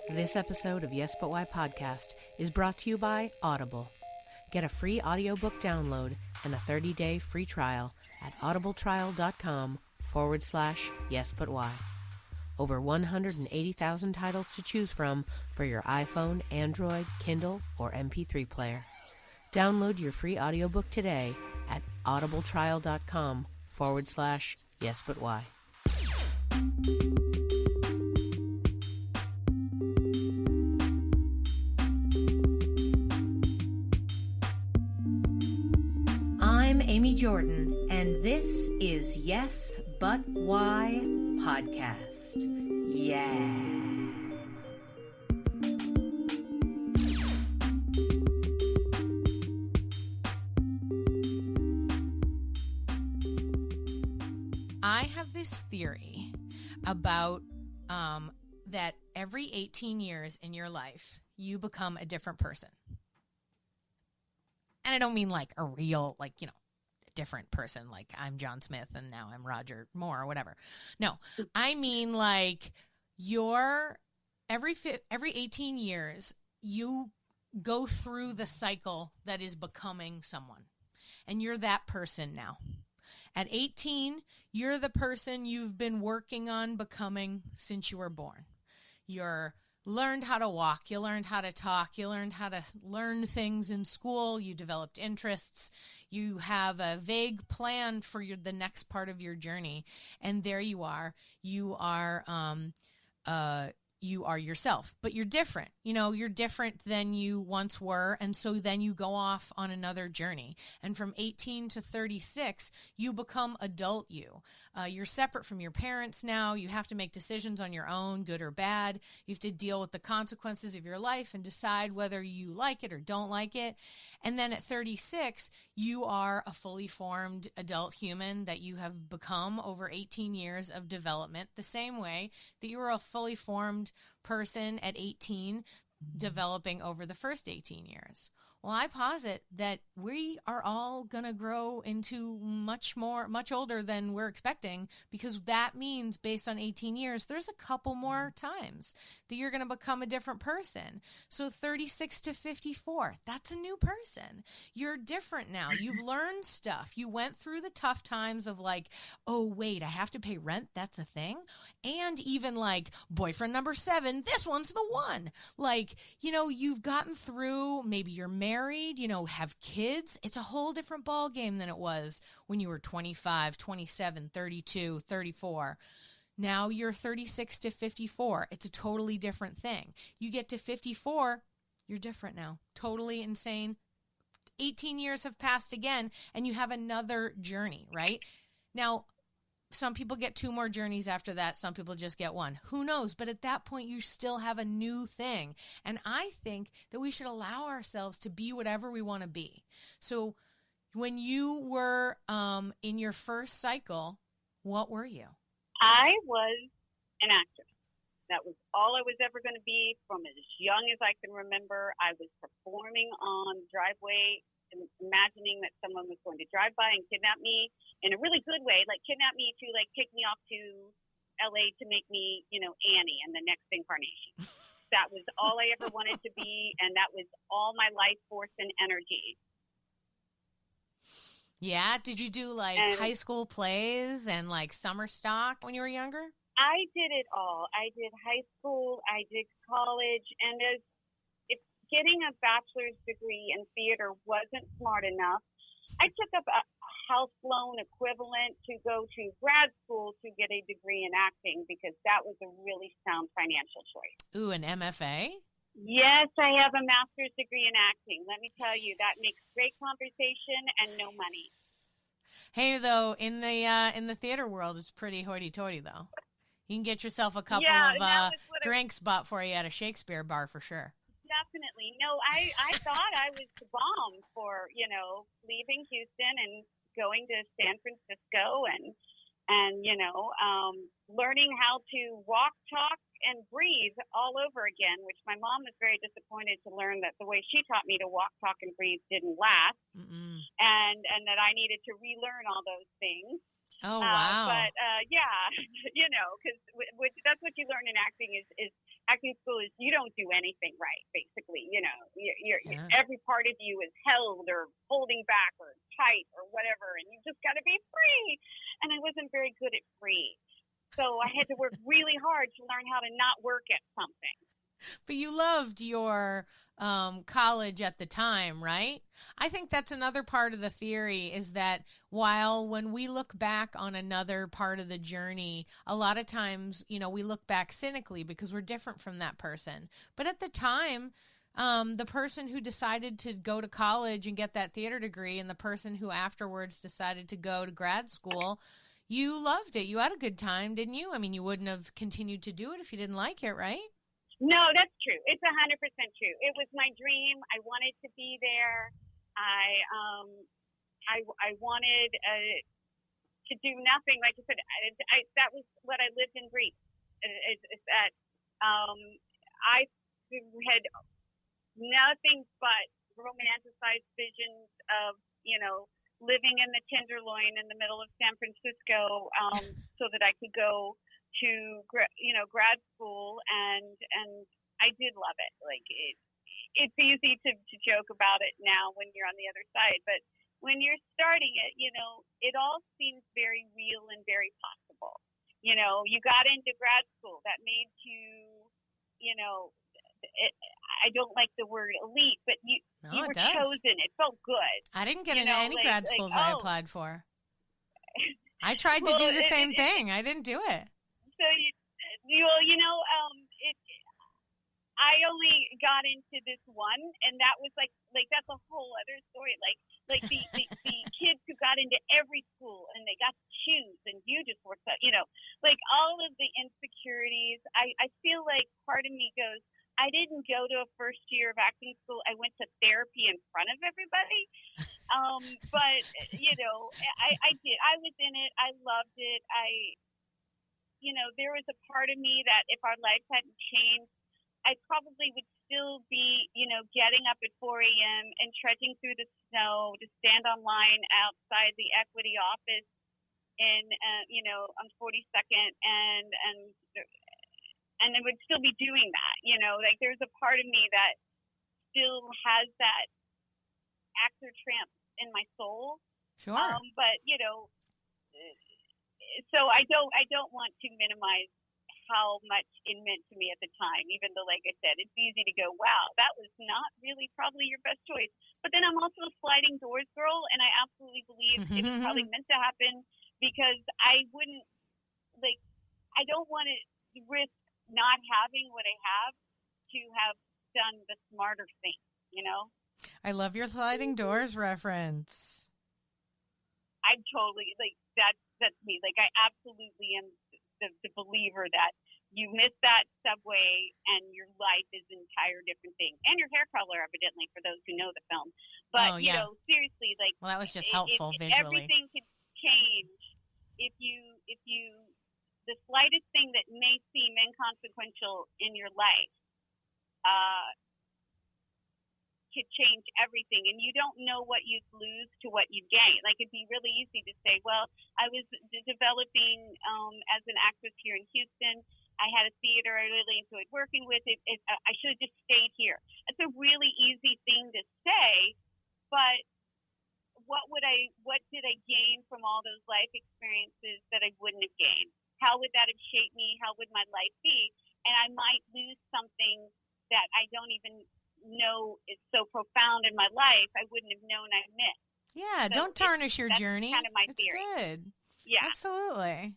This episode of Yes But Why podcast is brought to you by Audible. Get a free audiobook download and a 30-day free trial at audibletrial.com/yesbutwhy. Over 180,000 titles to choose from for your iPhone, Android, Kindle, or MP3 player. Download your free audiobook today at audibletrial.com/yesbutwhy. I'm Amy Jordan, and this is Yes But Why podcast. Yeah. I have this theory about that every 18 years in your life, you become a different person. And I don't mean like a real, a different person, like I'm John Smith and now I'm Roger Moore or whatever. No, I mean like every 18 years, you go through the cycle that is becoming someone. And you're that person now. At 18, you're the person you've been working on becoming since you were born. You're learned how to walk, you learned how to talk, you learned how to learn things in school, you developed interests, you have a vague plan for the next part of your journey, and there you are. You are yourself, but you're different. You're different than you once were, and so then you go off on another journey. And from 18 to 36, you become adult you. You're separate from your parents now. You have to make decisions on your own, good or bad. You have to deal with the consequences of your life and decide whether you like it or don't like it. And then at 36, you are a fully formed adult human that you have become over 18 years of development, the same way that you were a fully formed person at 18 developing over the first 18 years. Well, I posit that we are all going to grow into much older than we're expecting, because that means based on 18 years, there's a couple more times that you're going to become a different person. So 36 to 54, that's a new person. You're different now. You've learned stuff. You went through the tough times of like, oh, wait, I have to pay rent. That's a thing. And even like boyfriend number 7, this one's the one. Like, you've gotten through, maybe you're married, have kids. It's a whole different ball game than it was when you were 25, 27, 32, 34. Now you're 36 to 54. It's a totally different thing. You get to 54, you're different now. Totally insane. 18 years have passed again, and you have another journey, right? Now, some people get 2 more journeys after that. Some people just get 1. Who knows? But at that point, you still have a new thing. And I think that we should allow ourselves to be whatever we want to be. So when you were in your first cycle, what were you? I was an actress. That was all I was ever going to be from as young as I can remember. I was performing on the driveway, imagining that someone was going to drive by and kidnap me in a really good way, like kidnap me to take me off to LA to make me, Annie in the next incarnation. That was all I ever wanted to be, and that was all my life force and energy. Yeah, did you do high school plays and summer stock when you were younger? I did it all. I did high school, I did college, and if getting a bachelor's degree in theater wasn't smart enough, I took up a house loan equivalent to go to grad school to get a degree in acting, because that was a really sound financial choice. Ooh, an MFA? Yes, I have a master's degree in acting. Let me tell you, that makes great conversation and no money. Hey, though, in the theater world, it's pretty hoity-toity, though. You can get yourself a couple of drinks bought for you at a Shakespeare bar for sure. Definitely. No, I thought I was the bomb for, leaving Houston and going to San Francisco and learning how to walk, talk, and breathe all over again, which my mom was very disappointed to learn that the way she taught me to walk, talk, and breathe didn't last, and that I needed to relearn all those things. Oh, wow. But, yeah, you know, because that's what you learn in acting is acting school is you don't do anything right, basically. You know, Yeah. every part of you is held or holding back or tight or whatever, and you just got to be free. And I wasn't very good at free. So I had to work really hard to learn how to not work at something. But you loved your college at the time, right? I think that's another part of the theory is that while when we look back on another part of the journey, a lot of times, you know, we look back cynically because we're different from that person. But at the time, the person who decided to go to college and get that theater degree and the person who afterwards decided to go to grad school, you loved it. You had a good time, didn't you? I mean, you wouldn't have continued to do it if you didn't like it, right? No, that's true. It's 100% true. It was my dream. I wanted to be there. I wanted to do nothing. Like I said, that was what I lived and breathed. Is that I had nothing but romanticized visions of, you know, living in the Tenderloin in the middle of San Francisco, so that I could go to grad school, and I did love it. Like it's easy to joke about it now when you're on the other side, but when you're starting it, you know, it all seems very real and very possible. You know, you got into grad school, that made you, you know, I don't like the word elite, but you were chosen. It felt good. I didn't get into any grad schools I applied for. I tried to do the same thing. I didn't do it. So I only got into this one, and that was like that's a whole other story. Like the kids who got into every school and they got to choose, and you just worked out. You know, like all of the insecurities. I feel like part of me goes, I didn't go to a first year of acting school. I went to therapy in front of everybody. But you know, I did. I was in it. I loved it. You know, there was a part of me that if our lives hadn't changed, I probably would still be, you know, getting up at 4 a.m. and trudging through the snow to stand on line outside the Equity office in, you know, on 42nd, and I would still be doing that. You know, like there's a part of me that still has that actor tramp in my soul. Sure. But you know. So I don't want to minimize how much it meant to me at the time, even though, like I said, it's easy to go, wow, that was not really probably your best choice. But then I'm also a sliding doors girl, and I absolutely believe it was probably meant to happen, because I wouldn't, like, I don't want to risk not having what I have to have done the smarter thing, you know? I love your sliding doors reference. I'm totally, like, that's me. Like, I absolutely am the believer that you miss that subway and your life is an entire different thing. And your hair color, evidently, for those who know the film. But, you know, seriously, like... Well, that was just helpful visually. Everything could change if you... The slightest thing that may seem inconsequential in your life could change everything, and you don't know what you'd lose to what you'd gain. Like, it'd be really easy to say, well, I was developing as an actress here in Houston. I had a theater I really enjoyed working with. I should have just stayed here. It's a really easy thing to say, but what did I gain from all those life experiences that I wouldn't have gained? How would that have shaped me? How would my life be? And I might lose something that I don't even know is so profound in my life I wouldn't have known I missed. Yeah, so don't tarnish your journey. Kind of my theory. Good. Yeah. Absolutely.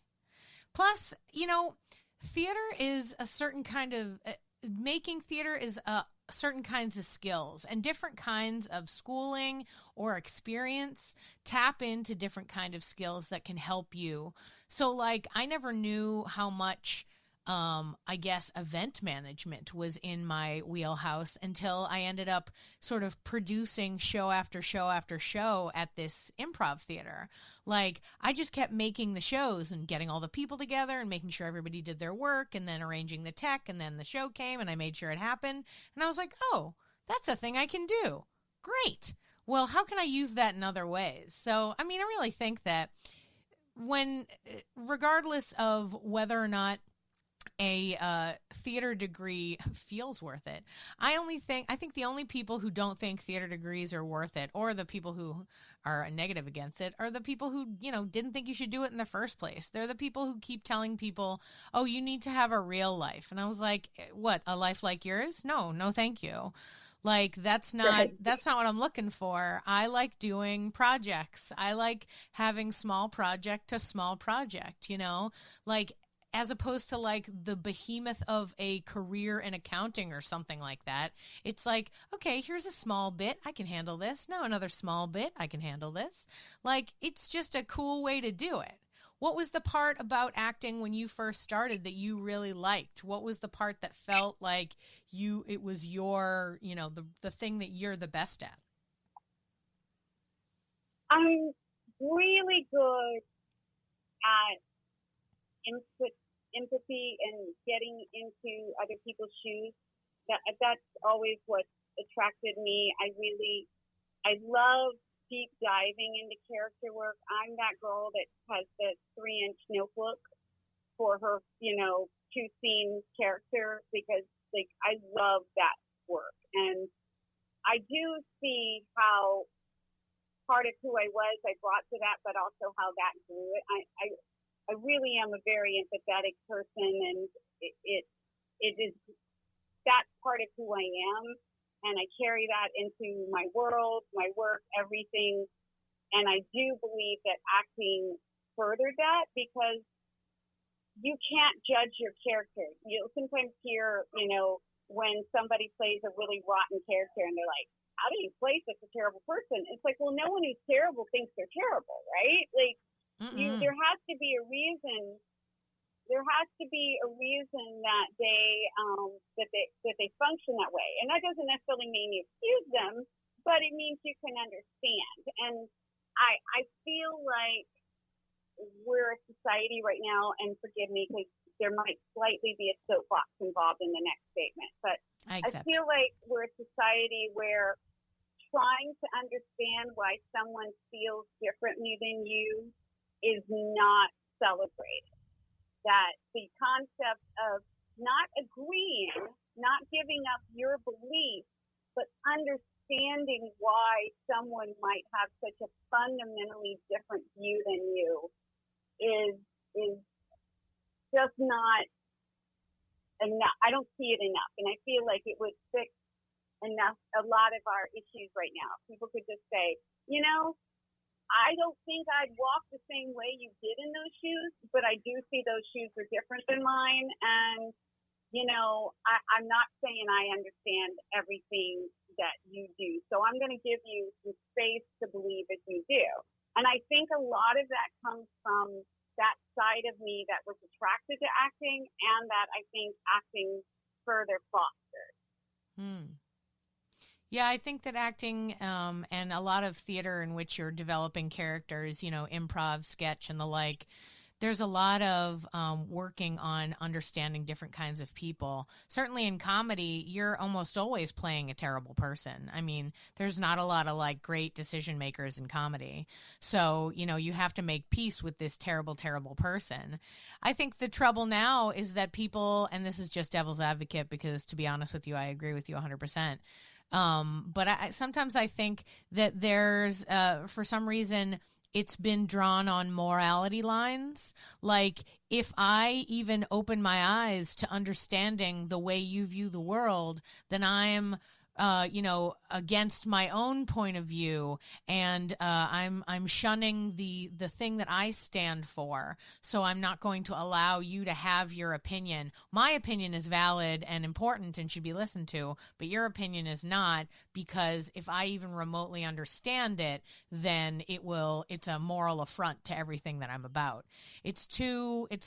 Plus, you know, theater is a certain kind of making theater is certain kinds of skills, and different kinds of schooling or experience tap into different kind of skills that can help you. So, like, I never knew how much I guess event management was in my wheelhouse until I ended up sort of producing show after show after show at this improv theater. Like, I just kept making the shows and getting all the people together and making sure everybody did their work, and then arranging the tech, and then the show came and I made sure it happened. And I was like, oh, that's a thing I can do. Great. Well, how can I use that in other ways? So, I mean, I really think that regardless of whether or not a theater degree feels worth it. I think the only people who don't think theater degrees are worth it, or the people who are negative against it, are the people who, didn't think you should do it in the first place. They're the people who keep telling people, oh, you need to have a real life. And I was like, what, a life like yours? No, thank you. Like, that's not what I'm looking for. I like doing projects. I like having small project to small project, like, as opposed to like the behemoth of a career in accounting or something like that. It's like, okay, here's a small bit. I can handle this. Now another small bit. I can handle this. Like, it's just a cool way to do it. What was the part about acting when you first started that you really liked? What was the part that felt like it was your, the thing that you're the best at? I'm really good at empathy and getting into other people's shoes. That's always what attracted me. I love deep diving into character work. I'm that girl that has the 3-inch notebook for her, 2-scene character, because like I love that work. And I do see how part of who I was, I brought to that, but also how that grew it. I really am a very empathetic person, and it is that's part of who I am, and I carry that into my world, my work, everything. And I do believe that acting furthered that, because you can't judge your character. You'll sometimes hear, when somebody plays a really rotten character and they're like, how do you play such a terrible person? It's like, well, no one who's terrible thinks they're terrible, right? Like, there has to be a reason. There has to be a reason that they function that way, and that doesn't necessarily mean you excuse them, but it means you can understand. And I feel like we're a society right now, and forgive me because there might slightly be a soapbox involved in the next statement, but I feel like we're a society where trying to understand why someone feels differently than you is not celebrated. That the concept of not agreeing, not giving up your belief, but understanding why someone might have such a fundamentally different view than you is just not enough. I don't see it enough. And I feel like it would fix a lot of our issues right now. People could just say, I don't think I'd walk the same way you did in those shoes, but I do see those shoes are different than mine. And, I'm not saying I understand everything that you do. So I'm going to give you some space to believe that you do. And I think a lot of that comes from that side of me that was attracted to acting, and that I think acting further fostered. Yeah, I think that acting and a lot of theater in which you're developing characters, improv, sketch, and the like, there's a lot of working on understanding different kinds of people. Certainly in comedy, you're almost always playing a terrible person. I mean, there's not a lot of like great decision makers in comedy. So, you have to make peace with this terrible, terrible person. I think the trouble now is that people, and this is just devil's advocate because to be honest with you, I agree with you 100%. But sometimes I think that there's, for some reason, it's been drawn on morality lines. Like, if I even open my eyes to understanding the way you view the world, then I'm against my own point of view, and I'm shunning the thing that I stand for. So I'm not going to allow you to have your opinion. My opinion is valid and important and should be listened to, but your opinion is not, because if I even remotely understand it, then it's a moral affront to everything that I'm about. It's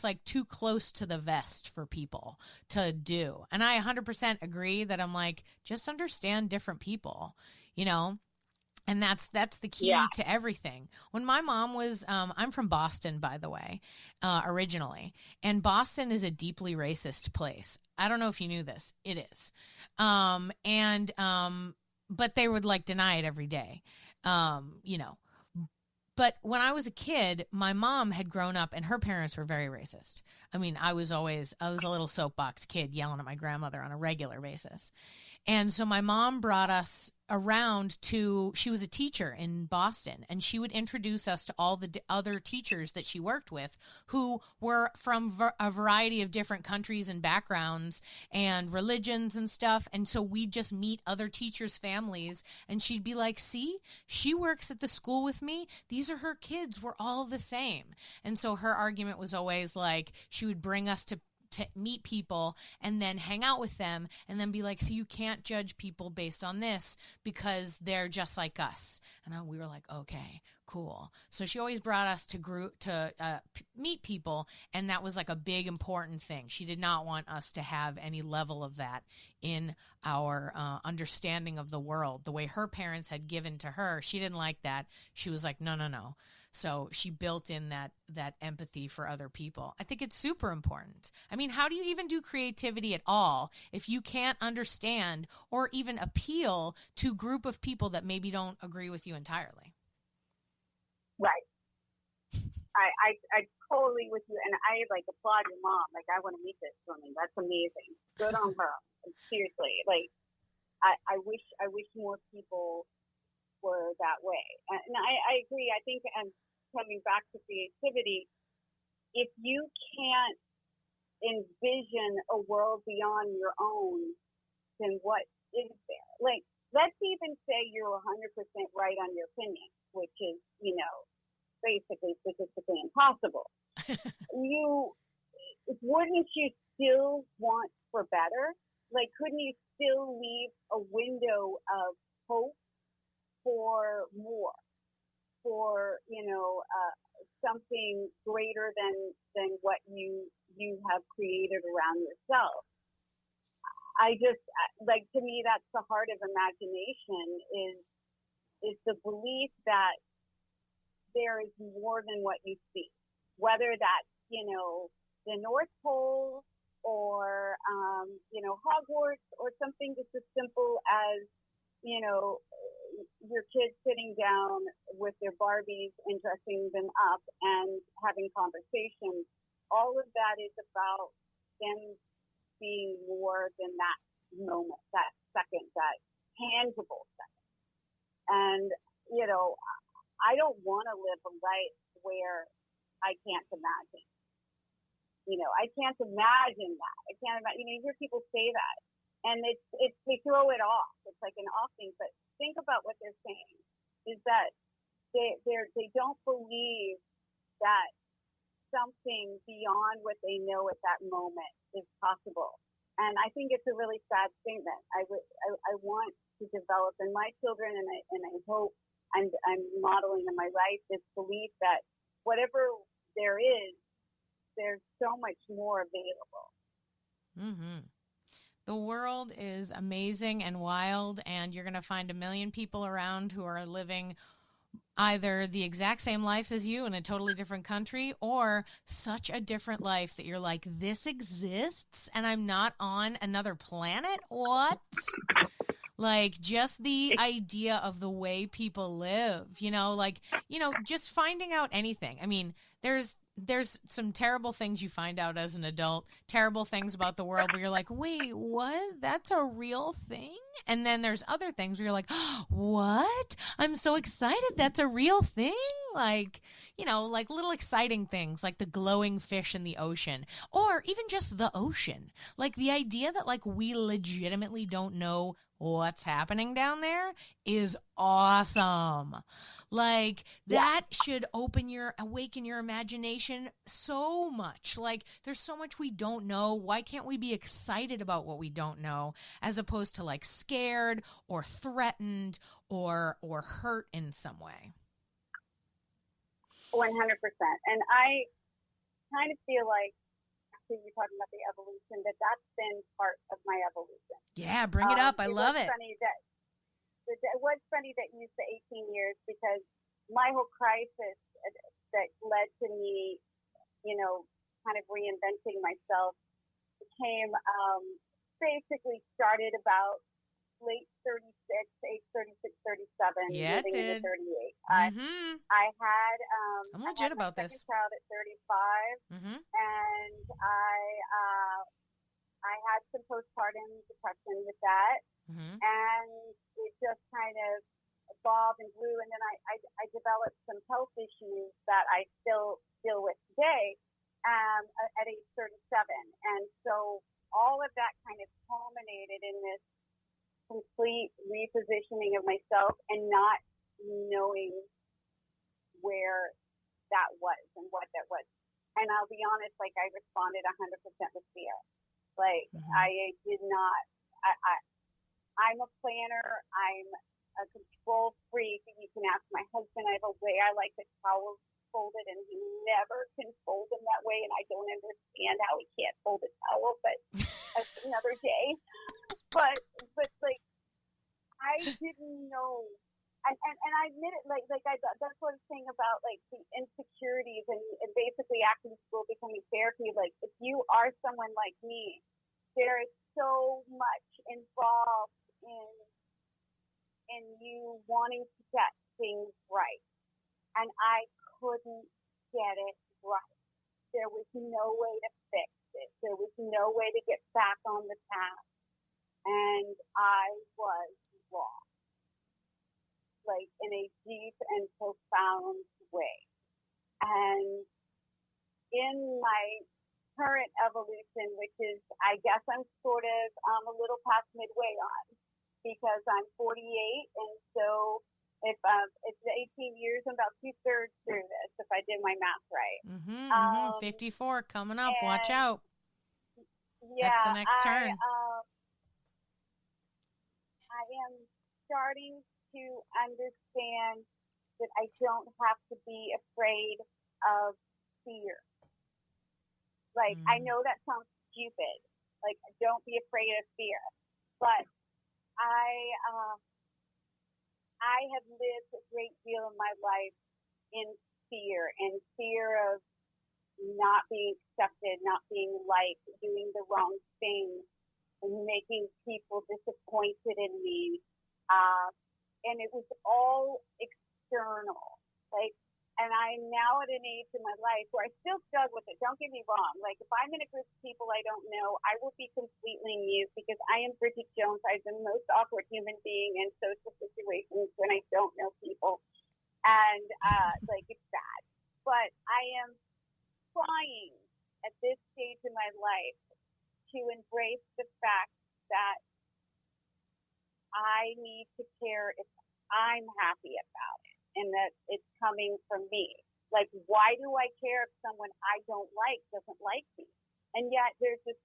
like too close to the vest for people to do. And I 100% agree that I'm like, just understand different people, and that's the key to everything. When my mom was, I'm from Boston, by the way, originally, and Boston is a deeply racist place. I don't know if you knew this. It is. But they would like deny it every day. But when I was a kid, my mom had grown up and her parents were very racist. I mean, I was a little soapbox kid yelling at my grandmother on a regular basis. And so my mom brought us around she was a teacher in Boston, and she would introduce us to all the other teachers that she worked with who were from a variety of different countries and backgrounds and religions and stuff. And so we'd just meet other teachers' families, and she'd be like, see, she works at the school with me. These are her kids. We're all the same. And so her argument was always like, she would bring us to meet people and then hang out with them and then be like, so you can't judge people based on this because they're just like us. And we were like, okay, cool. So she always brought us to meet people, and that was like a big important thing. She did not want us to have any level of that in our understanding of the world. The way her parents had given to her, she didn't like that. She was like, no. So she built in that empathy for other people. I think it's super important. I mean, how do you even do creativity at all if you can't understand or even appeal to a group of people that maybe don't agree with you entirely? Right. I totally with you, and I like applaud your mom. Like, I want to meet this woman. That's amazing. Good on her. Seriously, like I wish more people were that way. And I agree. I think, and coming back to creativity, if you can't envision a world beyond your own, then what is there? Like, let's even say you're 100% right on your opinion, which is, basically statistically impossible. Wouldn't you still want for better? Like, couldn't you still leave a window of hope for more, for something greater than what you have created around yourself? I just, like, to me, that's the heart of imagination, is the belief that there is more than what you see, whether that's the North Pole or Hogwarts, or something just as simple as your kids sitting down with their Barbies and dressing them up and having conversations. All of that is about them being more than that moment, that second, that tangible second. And, I don't want to live a life where I can't imagine. I can't imagine that. I can't imagine. You hear people say that, and it's they throw it off. It's like an off thing. But think about what they're saying is that they don't believe that something beyond what they know at that moment is possible. And I think it's a really sad statement. I want to develop in my children, and I hope I'm modeling in my life this belief that whatever there is, there's so much more available. Mm-hmm. The world is amazing and wild, and you're going to find a million people around who are living either the exact same life as you in a totally different country, or such a different life that you're like, this exists and I'm not on another planet? What? Like, just the idea of the way people live, just finding out anything. I mean, there's some terrible things you find out as an adult, terrible things about the world where you're like, wait, what? That's a real thing? And then there's other things where you're like, oh, what? I'm so excited. That's a real thing? Like, like little exciting things like the glowing fish in the ocean, or even just the ocean. Like, the idea that, like, we legitimately don't know what's happening down there is awesome. Like, that should awaken your imagination so much. Like, there's so much we don't know. Why can't we be excited about what we don't know, as opposed to, like, scared or threatened or hurt in some way? 100%. And I kind of feel like, you're talking about the evolution, that's been part of my evolution. Yeah, bring it up. I love it. It was funny that you used the 18 years, because my whole crisis that led to me, kind of reinventing myself, basically started about late 36, age 36, 37, Yeah, it moving into did. 38. Mm-hmm. I had I'm I legit had my about second this. child at 35, Mm-hmm. and I had some postpartum depression with that, Mm-hmm. and it just kind of evolved and grew, and then I developed some health issues that I still deal with today at age 37, and so all of that kind of culminated in this complete repositioning of myself and not knowing where that was and what that was. And I'll be honest, like I responded 100% with fear. Like I did not, I'm a planner. I'm a control freak. You can ask my husband. I have a way I like the towels folded, and he never can fold them that way. And I don't understand how he can't fold a towel, but that's another day. But like I didn't know, and I admit it. Like that's what I'm saying about like the insecurities and basically acting school becoming therapy. Like if you are someone like me, there is so much involved in you wanting to get things right, and I couldn't get it right. There was no way to fix it. There was no way to get back on the path, and I was lost, like in a deep and profound way. And in my current evolution, which is, I guess I'm sort of a little past midway on, because I'm 48, and so if it's 18 years, I'm about 2/3 through this, if I did my math right. 54 coming up. Watch out. Yeah, that's the next turn. I am starting to understand that I don't have to be afraid of fear. Like, I know that sounds stupid. Like, don't be afraid of fear. But I have lived a great deal of my life in fear of not being accepted, not being liked, doing the wrong thing, and making people disappointed in me. And it was all external. Like, and I'm now at an age in my life where I still struggle with it. Don't get me wrong. Like, if I'm in a group of people I don't know, I will be completely mute because I am Bridget Jones. I'm the most awkward human being in social situations when I don't know people. And, like, it's bad. But I am trying at this stage in my life to embrace the fact that I need to care if I'm happy about it and that it's coming from me. Like, why do I care if someone I don't like doesn't like me? And yet there's this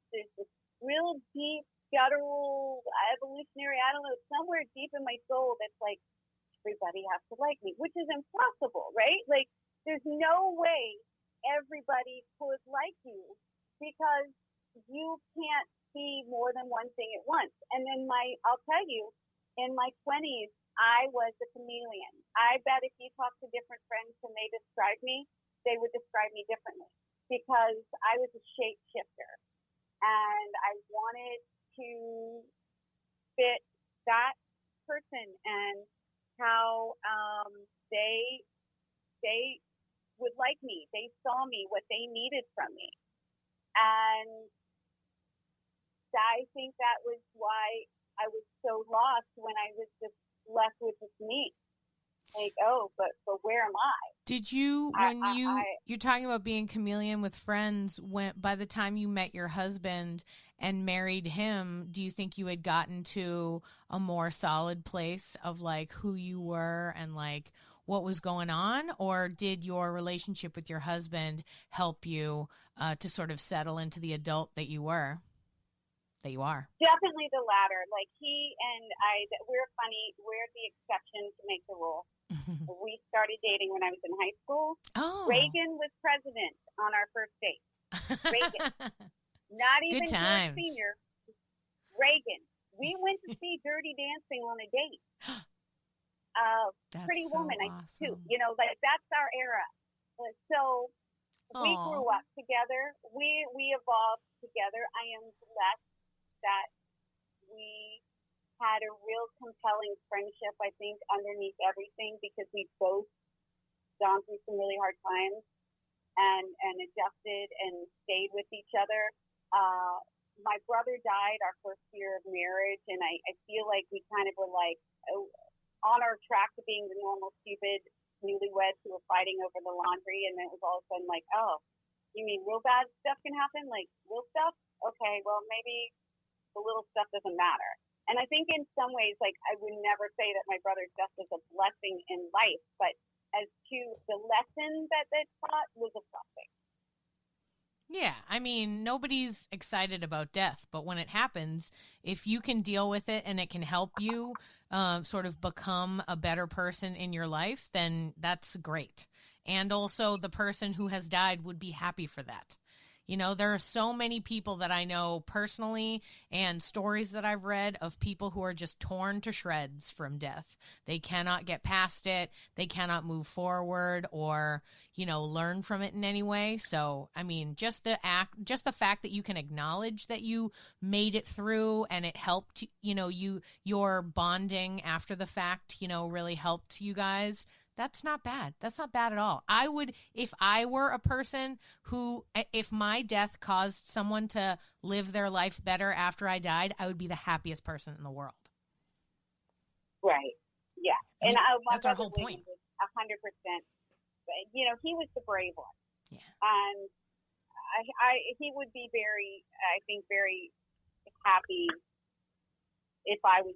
real deep, guttural, evolutionary, I don't know, somewhere deep in my soul that's like, everybody has to like me, which is impossible, right? Like, there's no way everybody could like you because you can't be more than one thing at once. And then I'll tell you, in my 20s, I was a chameleon. I bet if you talk to different friends and they describe me, they would describe me differently because I was a shapeshifter and I wanted to fit that person and how they would like me. They saw me, what they needed from me. And I think that was why I was so lost when I was just left with just me. Like, oh, but where am I? Did you, you're talking about being chameleon with friends, by the time you met your husband and married him, do you think you had gotten to a more solid place of like who you were and like what was going on? Or did your relationship with your husband help you to sort of settle into the adult that you were? That you are. Definitely the latter. Like he and I, we're funny. We're the exception to make the rule. We started dating when I was in high school. Oh. Reagan was president on our first date. Reagan. Not even George Senior. Reagan. We went to see Dirty Dancing on a date. Pretty so Woman, awesome. too. You know, like that's our era. So we grew up together. We evolved together. I am blessed that we had a real compelling friendship, I think, underneath everything, because we both gone through some really hard times and adjusted and stayed with each other. My brother died our first year of marriage, and I feel like we kind of were like on our track to being the normal stupid newlyweds who were fighting over the laundry, and then it was all of a sudden like, oh, you mean real bad stuff can happen? Like real stuff? Okay, well, maybe the little stuff doesn't matter. And I think in some ways, like, I would never say that my brother's death was a blessing in life, but as to the lesson that it taught was a blessing. Yeah, I mean, nobody's excited about death, but when it happens, if you can deal with it and it can help you sort of become a better person in your life, then that's great. And also the person who has died would be happy for that. You know, there are so many people that I know personally and stories that I've read of people who are just torn to shreds from death. They cannot get past it. They cannot move forward or, you know, learn from it in any way. So, I mean, just the fact that you can acknowledge that you made it through and it helped, you know, your bonding after the fact, you know, really helped you guys. That's not bad. That's not bad at all. I would, if I were a person who, if my death caused someone to live their life better after I died, I would be the happiest person in the world. Right. Yeah. I mean, And that's our whole point. 100%. You know, he was the brave one. Yeah. And he would be very, I think, very happy if I was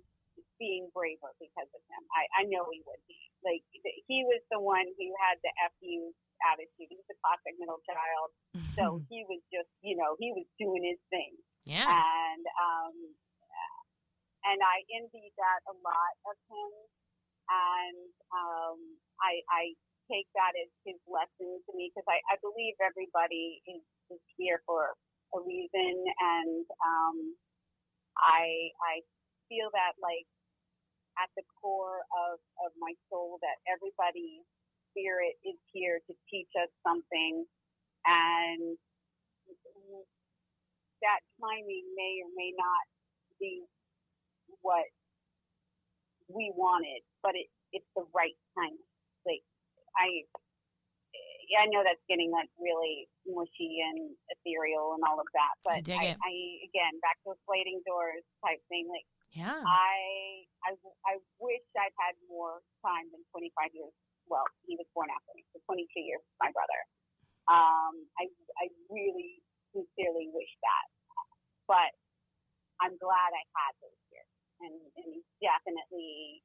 being braver because of him. I know he would be. Like, he was the one who had the FU attitude. He was a classic middle child. So he was just, you know, he was doing his thing. Yeah. And I envied that a lot of him. And I take that as his lesson to me, because I believe everybody is here for a reason. And I feel that, like, at the core of my soul, that everybody's spirit is here to teach us something, and that timing may or may not be what we wanted, but it's the right timing. Like, I know that's getting like really mushy and ethereal and all of that, but I again, back to the sliding doors type thing, like, yeah. I wish I'd had more time than 25 years. Well, he was born after me, so 22 years with my brother. I really sincerely wish that. But I'm glad I had those years. And he definitely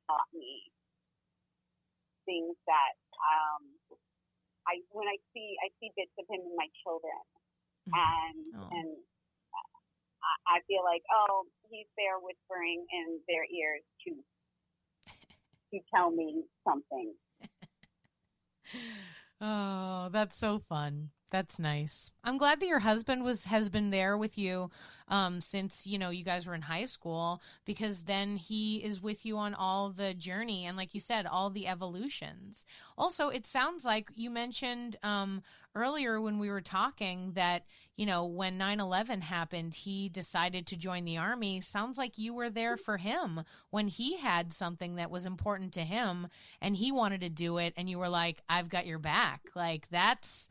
taught me things that when I see bits of him in my children, and I feel like, oh, he's there whispering in their ears to tell me something. Oh, that's so fun. That's nice. I'm glad that your husband has been there with you since, you know, you guys were in high school, because then he is with you on all the journey and, like you said, all the evolutions. Also, it sounds like you mentioned earlier when we were talking that, you know, when 9/11 happened, he decided to join the Army. Sounds like you were there for him when he had something that was important to him and he wanted to do it, and you were like, I've got your back. Like, that's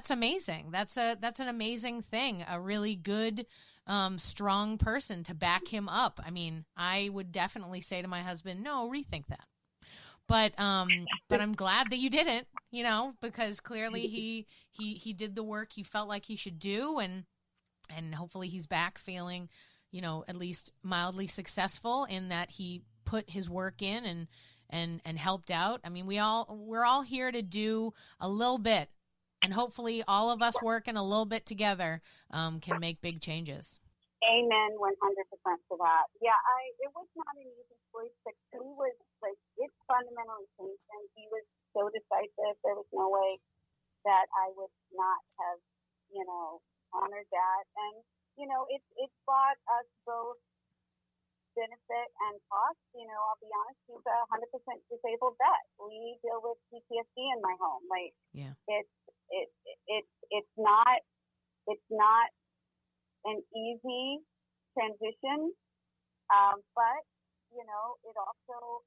amazing. That's an amazing thing. A really good, strong person to back him up. I mean, I would definitely say to my husband, no, rethink that. But I'm glad that you didn't, you know, because clearly he did the work he felt like he should do, and hopefully he's back feeling, you know, at least mildly successful in that he put his work in and helped out. I mean, we're all here to do a little bit. And hopefully all of us working a little bit together can make big changes. Amen, 100% to that. Yeah, it was not an easy choice, but he was, like, it fundamentally changed him. He was so decisive. There was no way that I would not have, you know, honored that. And, you know, it brought us both benefit and cost. You know, I'll be honest, he's a 100% disabled vet. We deal with PTSD in my home. Like, yeah. It's not an easy transition, But, it also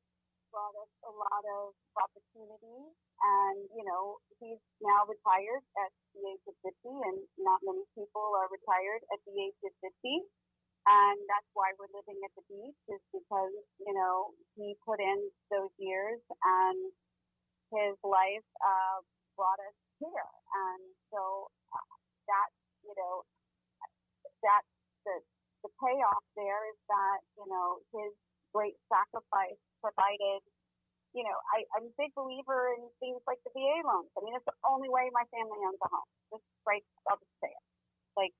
brought us a lot of opportunity. And, he's now retired at the age of 50, and not many people are retired at the age of 50. And that's why we're living at the beach, is because, he put in those years, and his life brought us here. And so that, that's the payoff there, is that, his great sacrifice provided, I'm a big believer in things like the VA loans. I mean, it's the only way my family owns a home. Just right, I'll just say it. Like,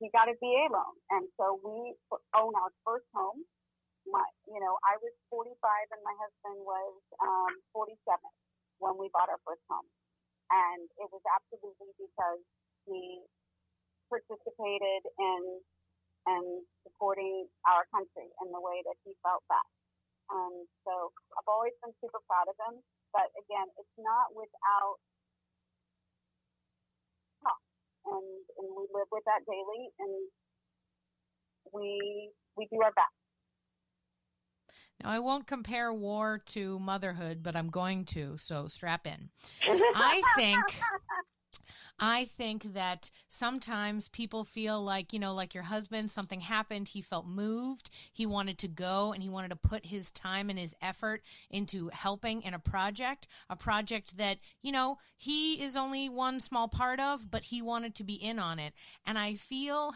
he got a VA loan. And so we own our first home. I was 45 and my husband was 47 when we bought our first home. And it was absolutely because he participated in supporting our country in the way that he felt best. So I've always been super proud of him. But again, it's not without cost. And we live with that daily, and we do our best. Now, I won't compare war to motherhood, but I'm going to, so strap in. I think that sometimes people feel like, like your husband, something happened, he felt moved, he wanted to go, and he wanted to put his time and his effort into helping in a project that, he is only one small part of, but he wanted to be in on it. And I feel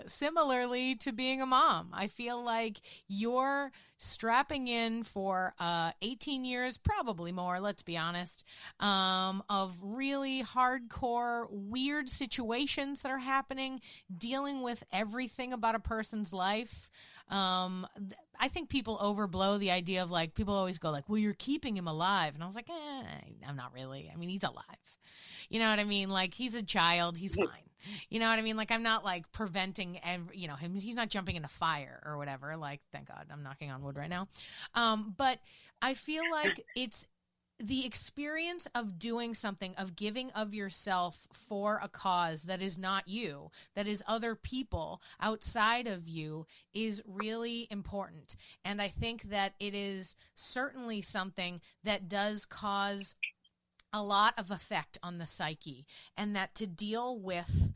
similarly to being a mom. I feel like you're strapping in for 18 years, probably more, let's be honest, of really hardcore, weird situations that are happening, dealing with everything about a person's life. I think people overblow the idea of, like, people always go like, well, you're keeping him alive. And I was like, I'm not really. I mean, he's alive. You know what I mean? Like, he's a child. He's fine. You know what I mean? Like, I'm not like preventing, him. He's not jumping into fire or whatever. Like, thank God, I'm knocking on wood right now. But I feel like it's the experience of doing something, of giving of yourself for a cause that is not you, that is other people outside of you, is really important. And I think that it is certainly something that does cause a lot of effect on the psyche, and that to deal with,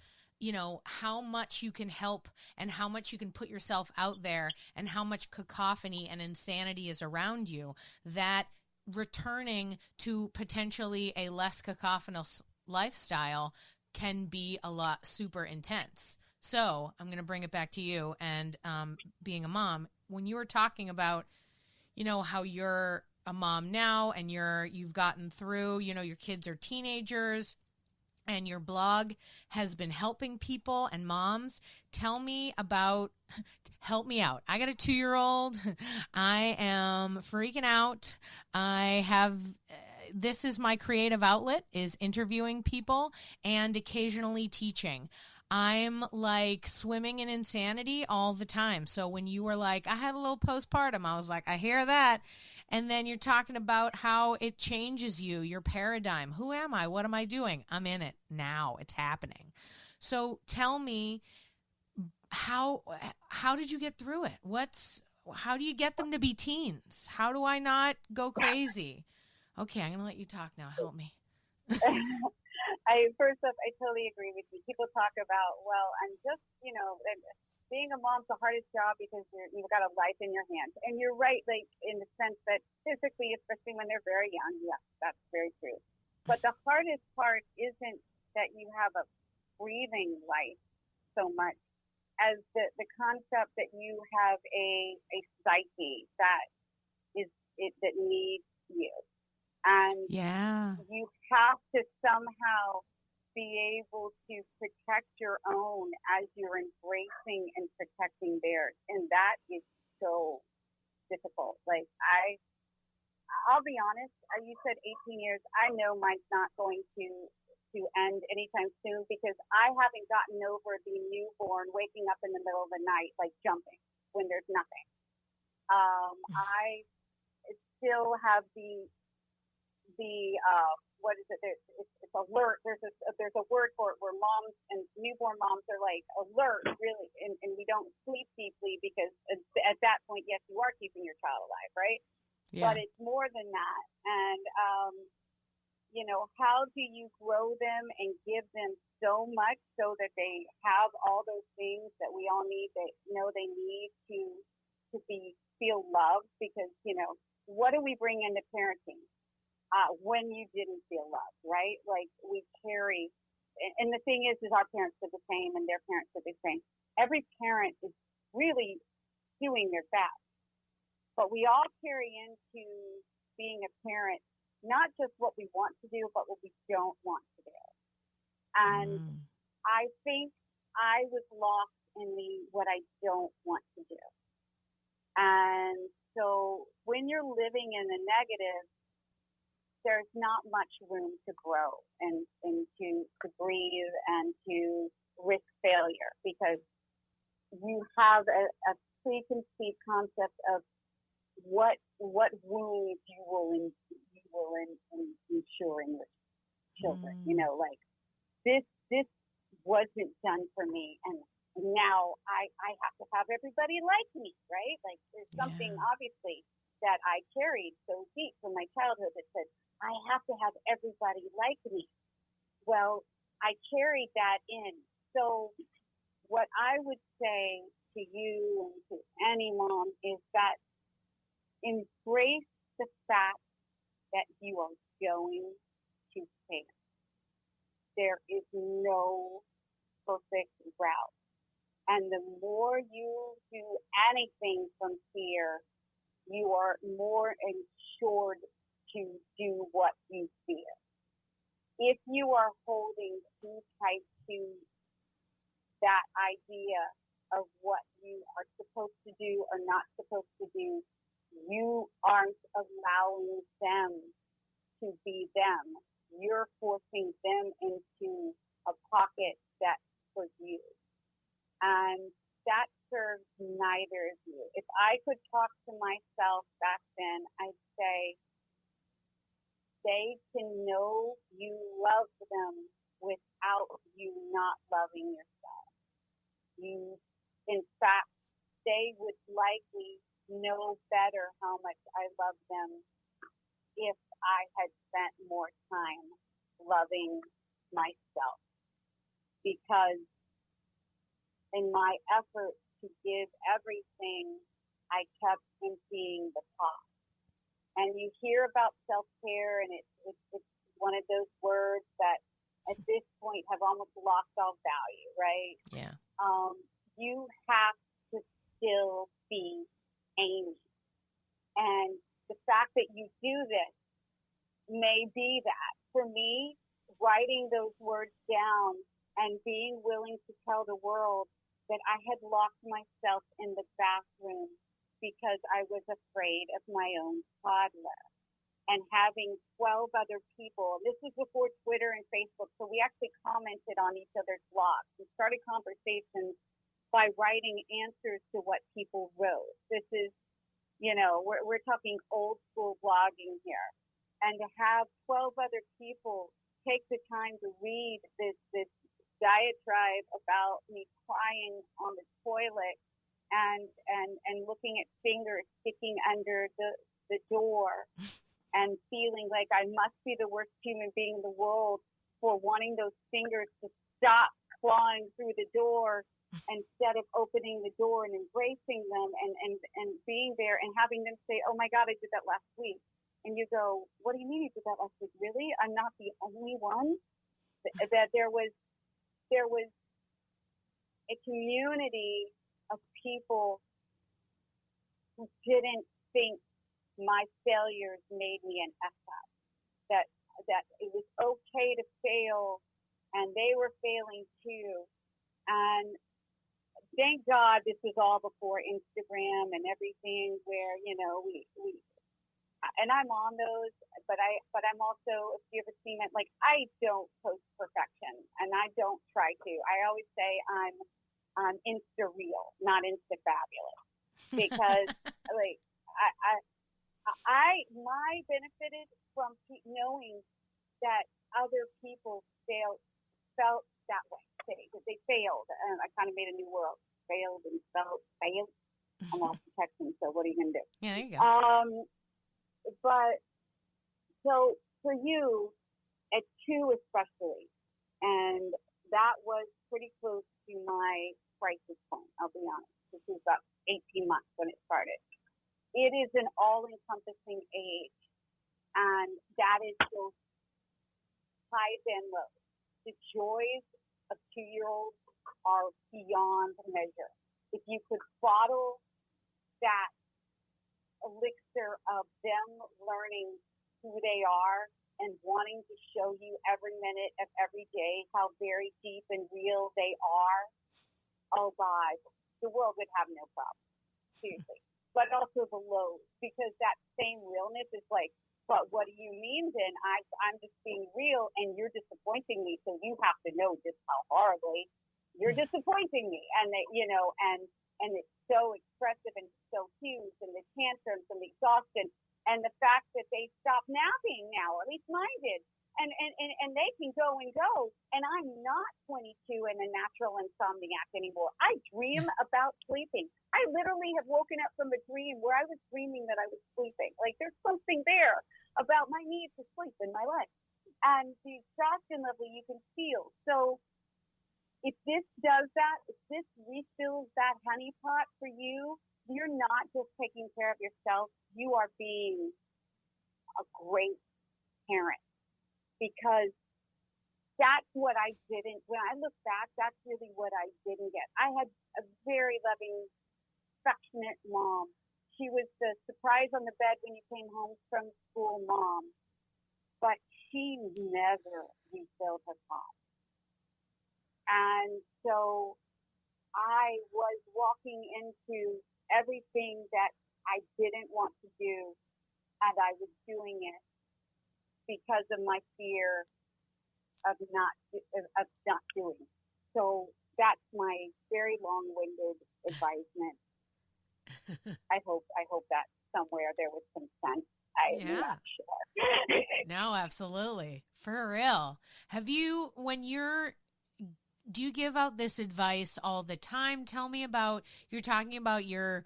how much you can help and how much you can put yourself out there and how much cacophony and insanity is around you, that returning to potentially a less cacophonous lifestyle can be a lot super intense. So I'm going to bring it back to you and being a mom. When you were talking about, how you're a mom now and you've gotten through, your kids are teenagers and your blog has been helping people and moms. Help me out. I got a 2-year-old. I am freaking out. This is my creative outlet, is interviewing people and occasionally teaching. I'm like swimming in insanity all the time. So when you were like, I had a little postpartum, I was like, I hear that. And then you're talking about how it changes you, your paradigm. Who am I? What am I doing? I'm in it now. It's happening. So tell me, how did you get through it? How do you get them to be teens? How do I not go crazy? Okay, I'm going to let you talk now. Help me. First off, I totally agree with you. People talk about, well, I'm just, being a mom's the hardest job because you've got a life in your hands. And you're right, like, in the sense that physically, especially when they're very young, yes, that's very true. But the hardest part isn't that you have a breathing life so much as the concept that you have a psyche that needs you. And you have to somehow be able to protect your own as you're embracing and protecting theirs. And that is so difficult. Like, I'll be honest, you said 18 years. I know mine's not going to end anytime soon, because I haven't gotten over the newborn waking up in the middle of the night, like jumping when there's nothing. I still have the what is it? It's alert. There's a word for it where moms and newborn moms are like alert, really, and we don't sleep deeply because at that point, yes, you are keeping your child alive, right? Yeah. But it's more than that. And, how do you grow them and give them so much so that they have all those things that we all need, that they need to feel loved? Because, what do we bring into parenting when you didn't feel loved, right? Like we carry, and the thing is our parents are the same and their parents are the same. Every parent is really doing their best. But we all carry into being a parent not just what we want to do, but what we don't want to do. And I think I was lost in what I don't want to do. And so when you're living in the negative, there's not much room to grow and to breathe and to risk failure, because you have a preconceived concept of what wounds you will ensure in your children. Like this wasn't done for me, and now I have to have everybody like me, right? Like there's something obviously that I carried so deep from my childhood that said I have to have everybody like me. Well, I carried that in. So what I would say to you and to any mom is that embrace the fact that you are going to fail. There is no perfect route. And the more you do anything from fear, you are more assured to do what you fear. If you are holding too tight to that idea of what you are supposed to do or not supposed to do, you aren't allowing them to be them. You're forcing them into a pocket that's for you. And that serves neither of you. If I could talk to myself back then, I'd say they can know you love them without you not loving yourself. In fact, they would likely know better how much I love them if I had spent more time loving myself. Because in my effort to give everything, I kept emptying the pot. And you hear about self-care, and it's one of those words that at this point have almost lost all value, right? Yeah. You have to still be Amy. And the fact that you do this may be that. For me, writing those words down and being willing to tell the world that I had locked myself in the bathroom because I was afraid of my own toddler. And having 12 other people, this was before Twitter and Facebook, so we actually commented on each other's blogs. We started conversations by writing answers to what people wrote. This is, we're talking old school blogging here. And to have 12 other people take the time to read this diatribe about me crying on the toilet and looking at fingers sticking under the door and feeling like I must be the worst human being in the world for wanting those fingers to stop clawing through the door instead of opening the door and embracing them and being there and having them say, oh my God, I did that last week. And you go, what do you mean you did that last week? Really? I'm not the only one? That there was a community of people who didn't think my failures made me an F-up. That it was okay to fail, and they were failing too. And thank God this was all before Instagram and everything, where we and I'm on those, but I'm also, if you ever seen it, like I don't post perfection, and I don't try to. I always say I'm Insta real, not Insta fabulous, because like I benefited from knowing that other people felt that way. They failed. I kind of made a new word. Failed and failed. I'm off the Texan, so what are you going to do? Yeah, there you go. But so for you, at 2 especially, and that was pretty close to my crisis point, I'll be honest. This was about 18 months when it started. It is an all-encompassing age, and that is both highs and lows. The joys of 2-year-olds are beyond measure. If you could bottle that elixir of them learning who they are and wanting to show you every minute of every day how very deep and real they are, oh God, the world would have no problem. Seriously. But also the lows, because that same realness is like, but what do you mean then? I'm just being real and you're disappointing me, so you have to know just how horribly you're disappointing me. And that, and it's so expressive and so huge, and the tantrums and the exhaustion and the fact that they stop napping now, at least mine did. And they can go and go. And I'm not 22 and a natural insomniac anymore. I dream about sleeping. I literally have woken up from a dream where I was dreaming that I was sleeping. Like there's something there about my need to sleep in my life. And the exhaustion level you can feel. So if this does that, if this refills that honeypot for you, you're not just taking care of yourself. You are being a great parent. Because that's what I didn't, when I look back, that's really what I didn't get. I had a very loving, affectionate mom. She was the surprise on the bed when you came home from school mom. But she never refilled her cup. And so I was walking into everything that I didn't want to do, and I was doing it because of my fear of not doing. So that's my very long-winded advisement. I hope that somewhere there was some sense. I'm not sure. No, absolutely. For real. Do you give out this advice all the time? Tell me about, you're talking about your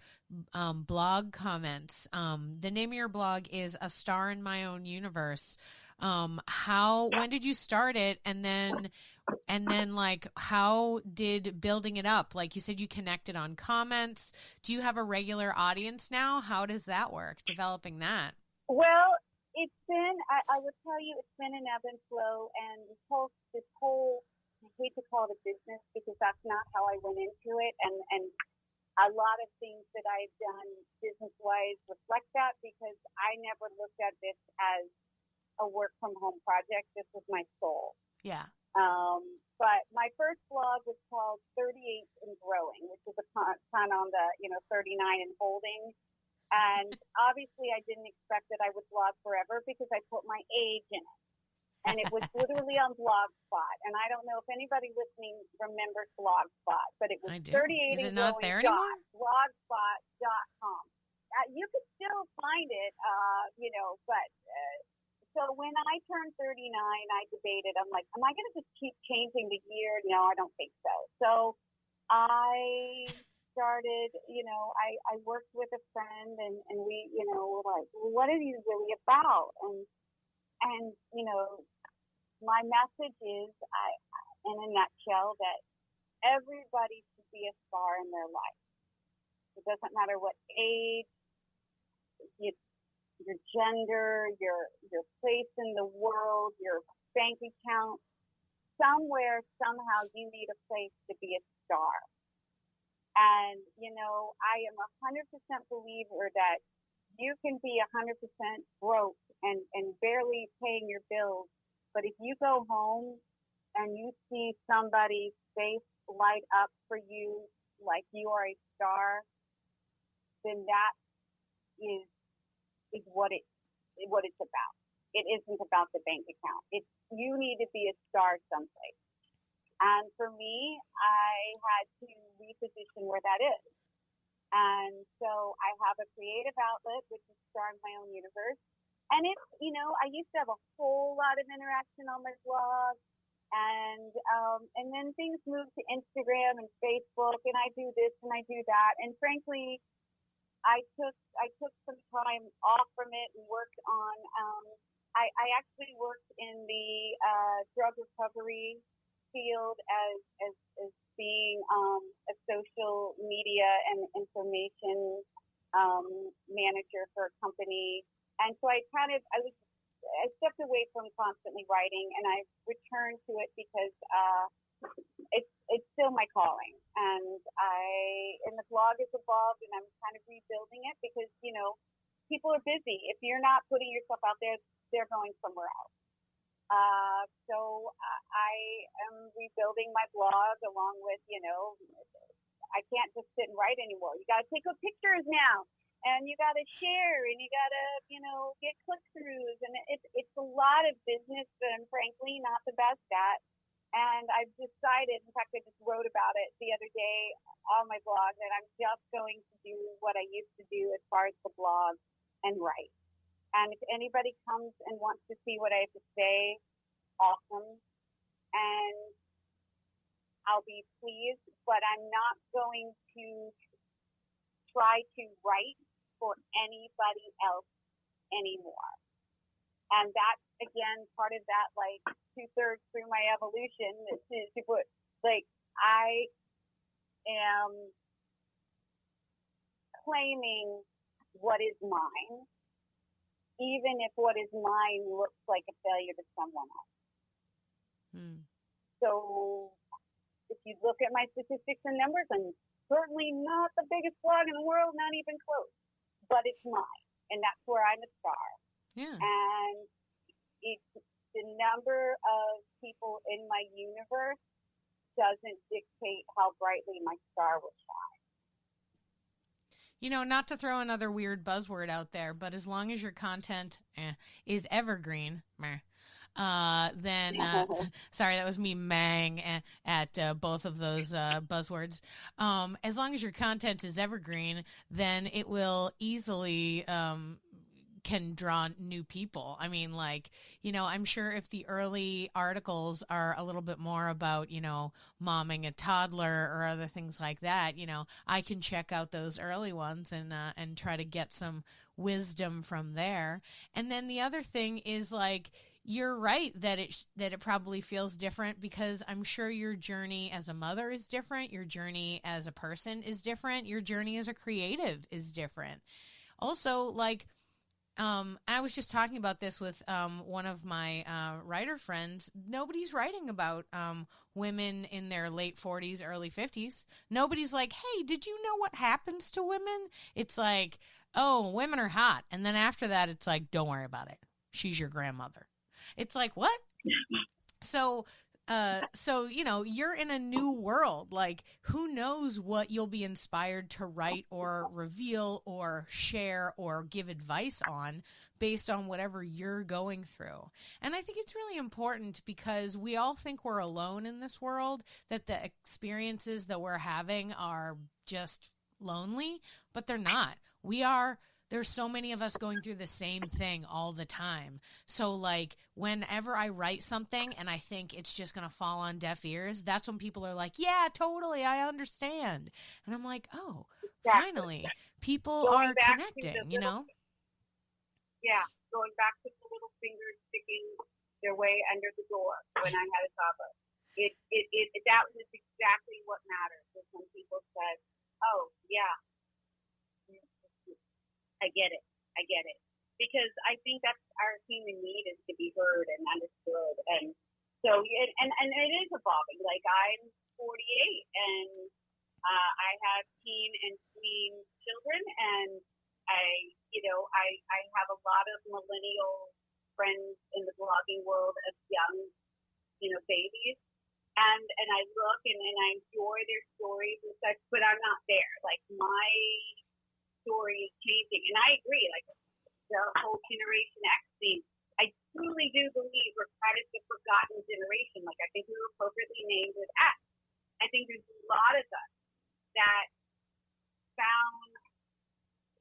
blog comments. The name of your blog is A Star in My Own Universe. When did you start it? And then like, how did building it up? Like you said, you connected on comments. Do you have a regular audience now? How does that work, developing that? Well, it's been, I would tell you, it's been an ebb and flow, and this whole I hate to call it a business because that's not how I went into it. And a lot of things that I've done business-wise reflect that, because I never looked at this as a work-from-home project. This was my soul. Yeah. But my first blog was called 38 and Growing, which is a pun on the, 39 and holding. And obviously I didn't expect that I would blog forever because I put my age in it. And it was literally on Blogspot. And I don't know if anybody listening remembers Blogspot, but it was 38 Is it not there anymore? Blogspot.com. You could still find it, but so when I turned 39, I debated. I'm like, am I going to just keep changing the year? No, I don't think so. So I started, I worked with a friend, and we, were like, well, what are you really about? And my message is, in a nutshell, that everybody should be a star in their life. It doesn't matter what age, your gender, your place in the world, your bank account. Somewhere, somehow, you need a place to be a star. And, I am 100% believer that you can be 100% broke and barely paying your bills. But if you go home and you see somebody's face light up for you like you are a star, then that is what it's about. It isn't about the bank account. You need to be a star someplace. And for me, I had to reposition where that is. And so I have a creative outlet, which is Star in My Own Universe. And it's, I used to have a whole lot of interaction on my blog, and then things moved to Instagram and Facebook, and I do this and I do that. And frankly, I took some time off from it and worked on. I actually worked in the drug recovery field as being a social media and information manager for a company. And so I stepped away from constantly writing, and I returned to it because it's still my calling. And the blog has evolved, and I'm kind of rebuilding it because, people are busy. If you're not putting yourself out there, they're going somewhere else. So I am rebuilding my blog along with, I can't just sit and write anymore. You got to take up pictures now. And you got to share, and you got to, get click-throughs. And it's a lot of business that I'm frankly not the best at. And I've decided, in fact, I just wrote about it the other day on my blog, that I'm just going to do what I used to do as far as the blog and write. And if anybody comes and wants to see what I have to say, awesome. And I'll be pleased, but I'm not going to try to write for anybody else anymore. And that's, again, part of that, like, 2/3 through my evolution is to put, like, I am claiming what is mine, even if what is mine looks like a failure to someone else. So if you look at my statistics and numbers, I'm certainly not the biggest blog in the world, not even close. But it's mine, and that's where I'm a star. Yeah. And it's the number of people in my universe doesn't dictate how brightly my star will shine. Not to throw another weird buzzword out there, but as long as your content is evergreen, then sorry, that was me at both of those buzzwords. As long as your content is evergreen, then it will easily can draw new people. I mean, like, I'm sure if the early articles are a little bit more about, momming a toddler or other things like that, I can check out those early ones and try to get some wisdom from there. And then the other thing is, like, you're right that it probably feels different, because I'm sure your journey as a mother is different. Your journey as a person is different. Your journey as a creative is different. Also, like, I was just talking about this with one of my writer friends. Nobody's writing about women in their late 40s, early 50s. Nobody's like, hey, did you know what happens to women? It's like, oh, women are hot. And then after that, it's like, don't worry about it. She's your grandmother. It's like, what? So you're in a new world. Like, who knows what you'll be inspired to write or reveal or share or give advice on based on whatever you're going through. And I think it's really important, because we all think we're alone in this world, that the experiences that we're having are just lonely, but they're not. There's so many of us going through the same thing all the time. So, like, whenever I write something and I think it's just going to fall on deaf ears, that's when people are like, yeah, totally, I understand. And I'm like, oh, finally, people are connecting, Yeah, going back to the little fingers sticking their way under the door when I had a toddler. That was exactly what matters, was when people said, oh, yeah, I get it. Because I think that's our human need, is to be heard and understood. And so, and it is evolving. Like, I'm 48, and I have teen and tween children, and I have a lot of millennial friends in the blogging world of young, babies. And I look and I enjoy their stories and such, but I'm not there. Like, my story is changing, and I agree. Like, the whole Generation X thing, I truly do believe we're part of the forgotten generation. Like, I think we were appropriately named with X. I think there's a lot of us that found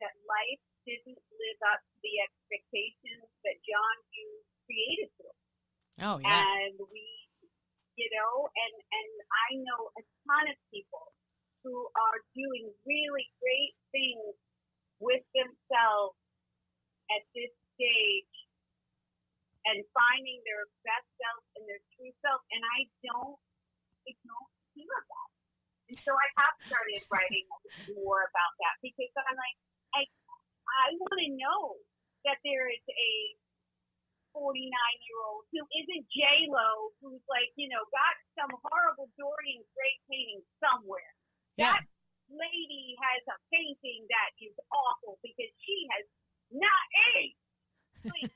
that life didn't live up to the expectations that John Hughes created for us. Oh, yeah. And we, and I know a ton of people who are doing really great things with themselves at this stage and finding their best self and their true self. And I don't feel that. And so I have started writing more about that because I'm like, I want to know that there is a 49-year-old who isn't J-Lo, who's like, got some horrible Dorian Gray painting somewhere. Yeah. That lady has a painting that is awful because she has not aged. Like,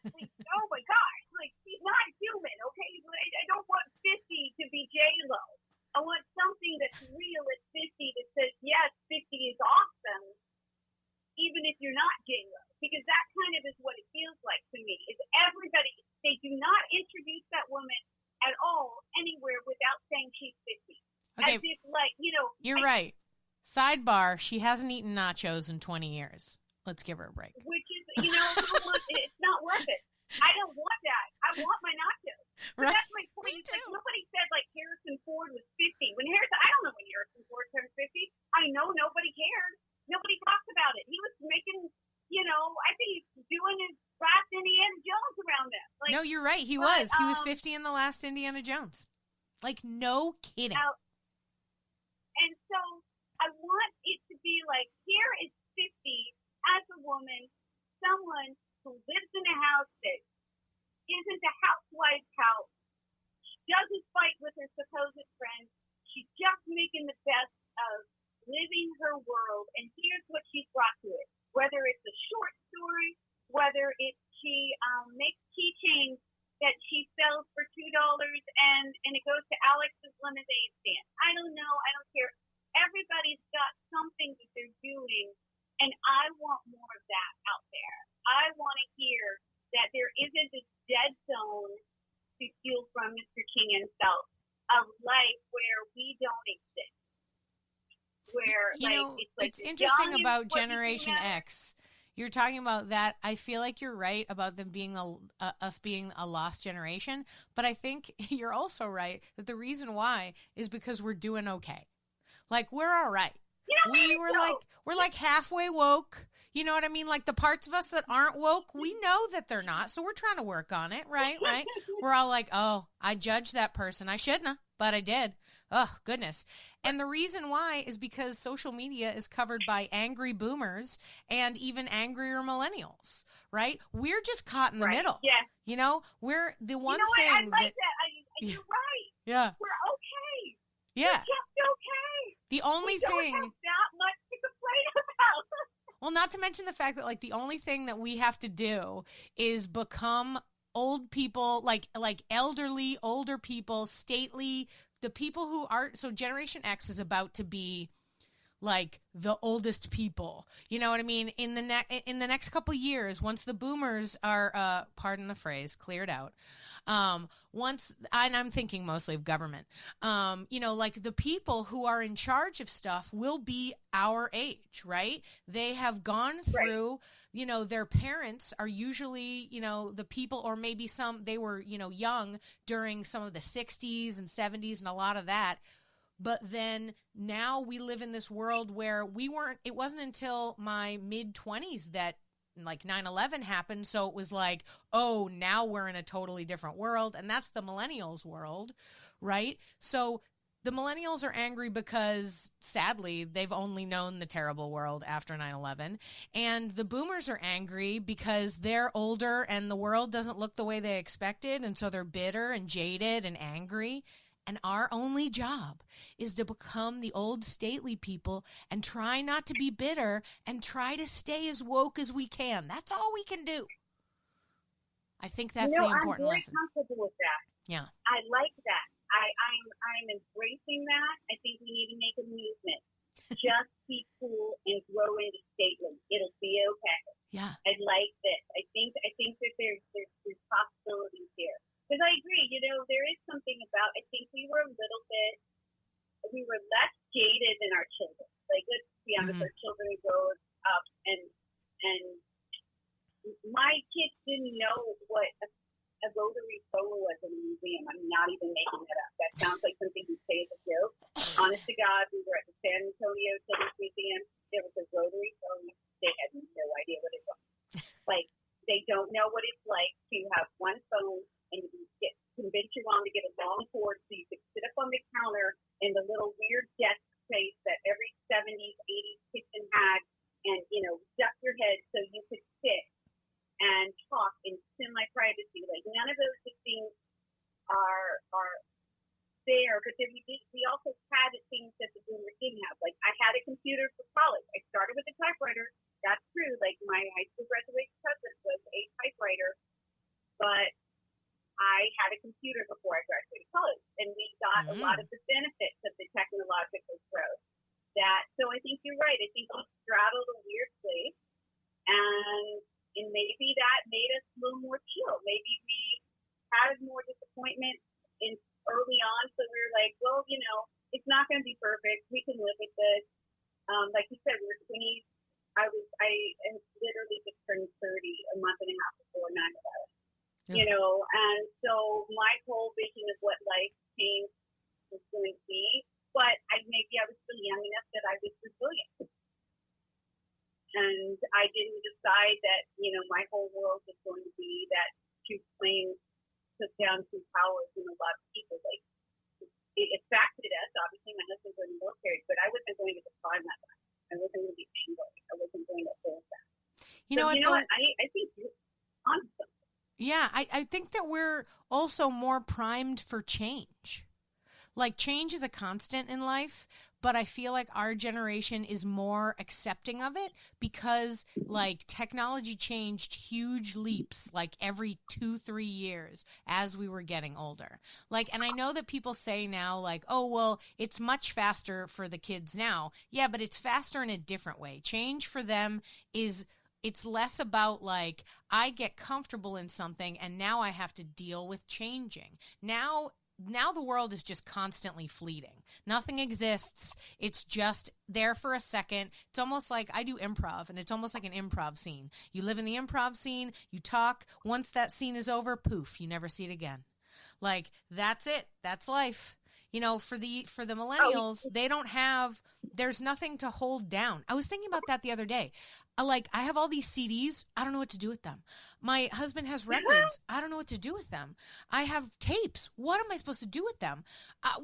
oh my God, like she's not human, okay? I don't want 50 to be J-Lo. I want something that's real at 50 that says, yes, 50 is awesome, even if you're not J-Lo. Because that kind of is what it feels like to me, is everybody, they do not introduce that woman at all anywhere without saying she's 50. Okay. As if, like, You're right. Sidebar, she hasn't eaten nachos in 20 years. Let's give her a break. Which is, it's not worth it. I don't want that. I want my nachos. But Right. that's my point. Me It's like too. nobody said like Harrison Ford was 50. I don't know when Harrison Ford turned 50. I know nobody cared. Nobody talks about it. He was making, I think he's doing his last Indiana Jones around that. Like, No, you're right. He was 50 in the last Indiana Jones. Like, no kidding. And so I want it to be like, here is 50 as a woman, someone who lives in a house that isn't a housewife's house. She doesn't fight with her supposed friends. She's just making the best of living her world. And here's what she's brought to it. Whether it's a short story, whether it's she makes keychains that she sells for $2 and it goes to Alex's lemonade stand. I don't know. I don't care. Everybody's got something that they're doing, and I want more of that out there. I want to hear that there isn't this dead zone to steal from Mr. King himself, a life where we don't exist. Where, it's interesting about Generation X. You're talking about that. I feel like you're right about them being us being a lost generation, but I think you're also right that the reason why is because we're doing okay. Like, we're all right. We're like halfway woke. You know what I mean? Like, the parts of us that aren't woke, we know that they're not, so we're trying to work on it, right? We're all like, oh, I judged that person. I shouldn't have, but I did. Oh, goodness. And the reason why is because social media is covered by angry boomers and even angrier millennials, right? We're just caught in the middle. Yeah. We're the one thing I like that. You're right. Yeah. We're okay. Yeah. We're just okay. The only thing. We don't have that much to complain about. Well, not to mention the fact that, like, the only thing that we have to do is become old people, like elderly, older people, stately, the people who are, so Generation X is about to be like the oldest people. You know what I mean? In the next couple years, once the boomers are, pardon the phrase, cleared out, once, and I'm thinking mostly of government, like the people who are in charge of stuff will be our age, right? They have gone through, their parents are usually, the people, or maybe they were, young during some of the 60s and 70s and a lot of that. But then now we live in this world where it wasn't until my mid-20s that like 9/11 happened. So it was like, oh, now we're in a totally different world. And that's the millennials world, right? So the millennials are angry because, sadly, they've only known the terrible world after 9/11. And the boomers are angry because they're older and the world doesn't look the way they expected. And so they're bitter and jaded and angry. And our only job is to become the old stately people and try not to be bitter and try to stay as woke as we can. That's all we can do. I think that's the important lesson. I'm very comfortable with that. Yeah. I like that. I'm embracing that. I think we need to make a movement. Just be cool and grow into stately. It'll be okay. Yeah. I like this. I think that there's possibilities here. Because I agree, there is something about, I think we were less jaded than our children. Like, let's be honest, our children grow up and know what a rotary phone was in a museum? I'm not even making that up. That sounds like something you say as a joke. Honest to God, we were at the San Antonio Children's Museum. There was a rotary phone. They had no idea what it was. Like, they don't know what it's like to have one phone and you convince your mom to get a long cord so you could sit up on the counter in the little weird desk space that every 70s, 80s kitchen had, and, duck your head so you could sit and talk in semi-privacy. Like, none of those things are there, but then we also had things that the boomer didn't have. Like, I had a computer for college. I started with a typewriter. That's true. Like, my high school graduation present was a typewriter, but I had a computer before I graduated college, and we got a lot of the benefits of the technological growth. So I think you're right. I think we straddled a weird place, and maybe that made us a little more chill. Maybe we had more disappointment early on, so we were like, well, it's not going to be perfect. We can live with this. Like you said, I literally just turned 30 a month and a half before 9/11. Yeah. And so my whole vision of what life change was going to be, but maybe I was still young enough that I was resilient. And I didn't decide that, my whole world was going to be that two planes took down two towers and a lot of people. Like, it affected us. Obviously, my husband was in the military, but I wasn't going to define that life. I wasn't going to be angry. I wasn't going to hold that. What? I think you're on something. Yeah, I think that we're also more primed for change. Like, change is a constant in life, but I feel like our generation is more accepting of it because, like, technology changed huge leaps, like, every 2-3 years as we were getting older. Like, and I know that people say now, like, oh, well, it's much faster for the kids now. Yeah, but it's faster in a different way. Change for them it's less about, like, I get comfortable in something and now I have to deal with changing. Now the world is just constantly fleeting. Nothing exists. It's just there for a second. It's almost like I do improv, and it's almost like an improv scene. You live in the improv scene, you talk. Once that scene is over, poof, you never see it again. Like, that's it. That's life. For the millennials, there's nothing to hold down. I was thinking about that the other day. Like, I have all these CDs. I don't know what to do with them. My husband has records. I don't know what to do with them. I have tapes. What am I supposed to do with them?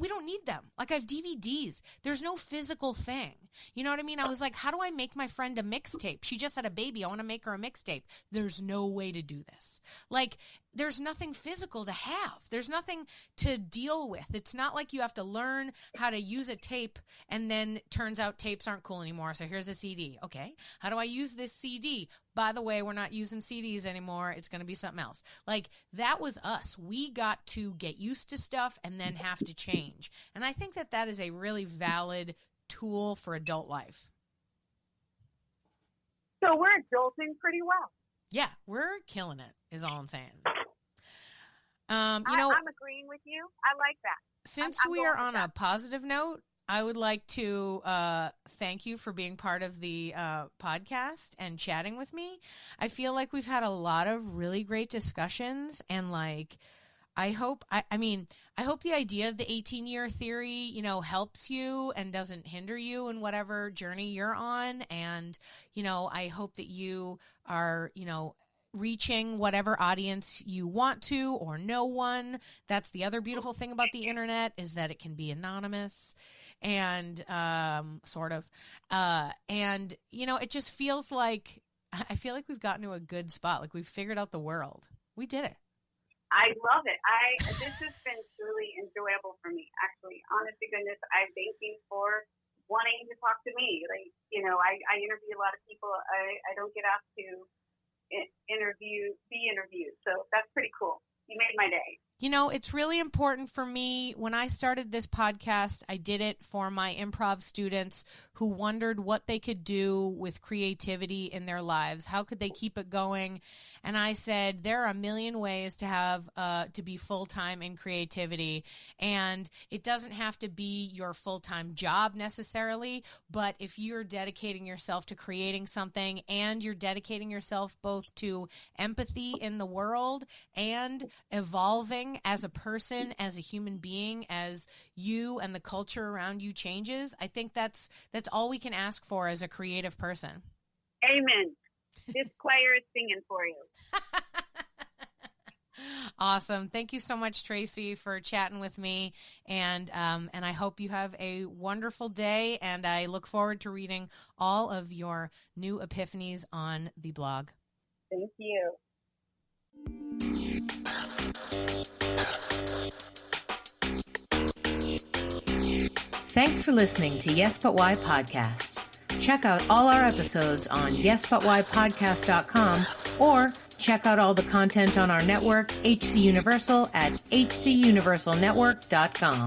We don't need them. Like, I have DVDs. There's no physical thing. You know what I mean? I was like, how do I make my friend a mixtape? She just had a baby. I want to make her a mixtape. There's no way to do this. Like, there's nothing physical to have. There's nothing to deal with. It's not like you have to learn how to use a tape and then turns out tapes aren't cool anymore. So here's a CD. Okay. How do I use this CD? By the way, we're not using CDs anymore. It's going to be something else. Like, that was us. We got to get used to stuff and then have to change. And I think that is a really valid tool for adult life. So we're adulting pretty well. Yeah, we're killing it, is all I'm saying. I'm agreeing with you. I like that. Since we are on a positive note, I would like to thank you for being part of the podcast and chatting with me. I feel like we've had a lot of really great discussions, and like, I hope the idea of the 18-year theory, helps you and doesn't hinder you in whatever journey you're on. And, I hope that you are, reaching whatever audience you want to, or no one. That's the other beautiful thing about the internet, is that it can be anonymous. And sort of. And, it just feels like, I feel like we've gotten to a good spot. Like, we've figured out the world. We did it. I love it. This has been truly enjoyable for me, actually. Honest to goodness, I thank you for wanting to talk to me. Like, I interview a lot of people. I don't get asked to be interviewed. So that's pretty cool. You made my day. You know, it's really important for me. When I started this podcast, I did it for my improv students who wondered what they could do with creativity in their lives. How could they keep it going? And I said, there are a million ways to have to be full-time in creativity. And it doesn't have to be your full-time job necessarily, but if you're dedicating yourself to creating something and you're dedicating yourself both to empathy in the world and evolving as a person, as a human being, as you and the culture around you changes, I think that's all we can ask for as a creative person. Amen. This choir is singing for you. Awesome. Thank you so much, Traci, for chatting with me. And I hope you have a wonderful day. And I look forward to reading all of your new epiphanies on the blog. Thank you. Thanks for listening to Yes But Why Podcast. Check out all our episodes on yesbutwhypodcast.com or check out all the content on our network, HC Universal, at hcuniversalnetwork.com.